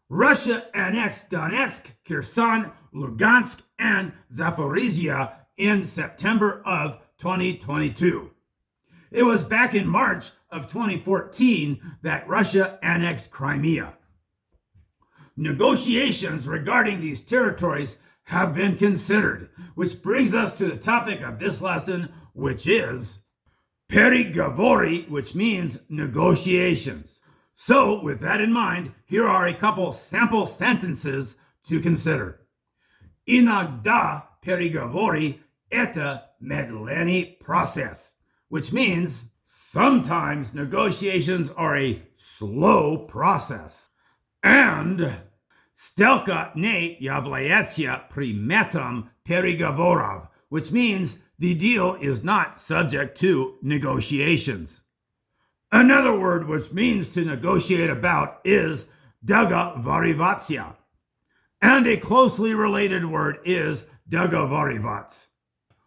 Russia annexed Donetsk, Kherson, Luhansk and Zaporizhzhia in September of 2022. It was back in March of 2014 that Russia annexed Crimea. Negotiations regarding these territories have been considered, which brings us to the topic of this lesson, which is Переговоры, which means negotiations. So, with that in mind, here are a couple sample sentences to consider. Иногда переговоры – это медленный процесс, which means sometimes negotiations are a slow process. And Сделка не является предметом переговоров, which means the deal is not subject to negotiations. Another word which means to negotiate about is договариваться. And a closely related word is договаривать,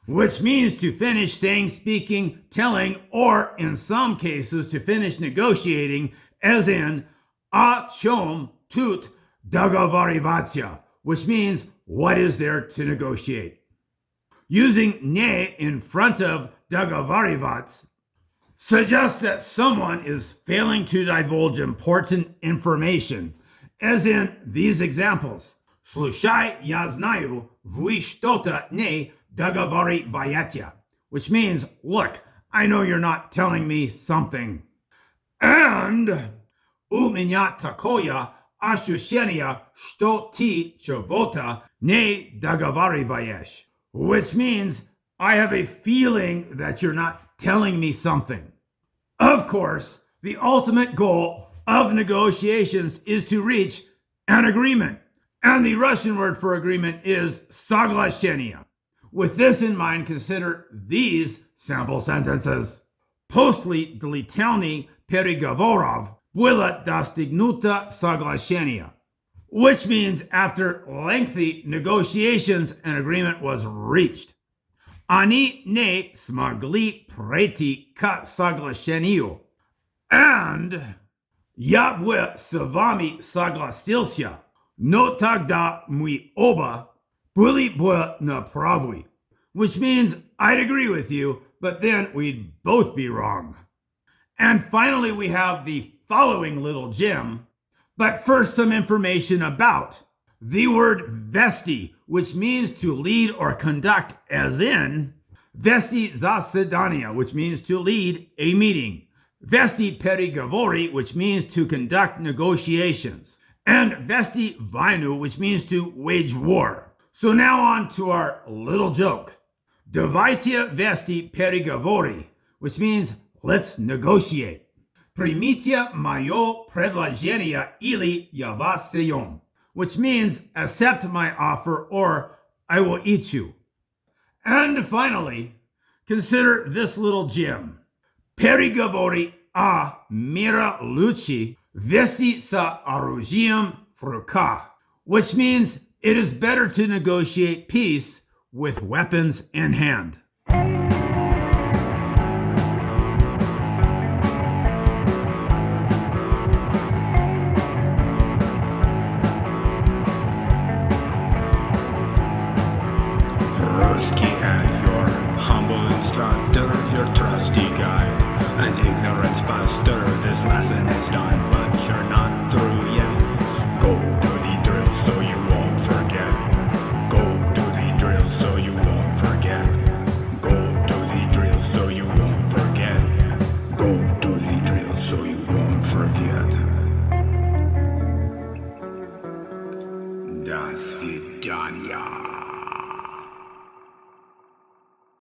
which means to finish saying, speaking, telling, or in some cases to finish negotiating, as in о чем тут договариваться, which means what is there to negotiate. Using не in front of договаривать suggests that someone is failing to divulge important information, as in these examples. Слушай, я знаю, вы что-то не договариваете, which means, look, I know you're not telling me something. And у меня такое ощущение, что ты чего-то не договариваешь, which means I have a feeling that you're not telling me something. Of course, the ultimate goal of negotiations is to reach an agreement, and the Russian word for agreement is соглашение. With this in mind, consider these sample sentences. После длительных переговоров было достигнуто соглашение, which means after lengthy negotiations, an agreement was reached. Они не смогли прийти к соглашению. And я бы с вами согласился, но тогда мы оба были бы неправы, which means I'd agree with you, but then we'd both be wrong. And finally, we have the following little gem, but first some information about the word vesti, which means to lead or conduct, as in vesti zasedania, which means to lead a meeting, vesti переговоры, which means to conduct negotiations, and vesti vainu, which means to wage war. So now on to our little joke. Давайте вести переговоры, which means let's negotiate. Примите мое предложение или я вас съем, which means accept my offer or I will eat you. And finally, consider this little gem. Переговоры о мире лучше вести с оружием в руках, which means it is better to negotiate peace with weapons in hand. Ruski and your humble instructor, your trusty guide, an ignorance buster. This lesson is done, but you're not through yet. Go do the drill so you won't forget. Go do the drill so you won't forget. Go do the drill so you won't forget. Go do the drill so you won't forget. До свидания.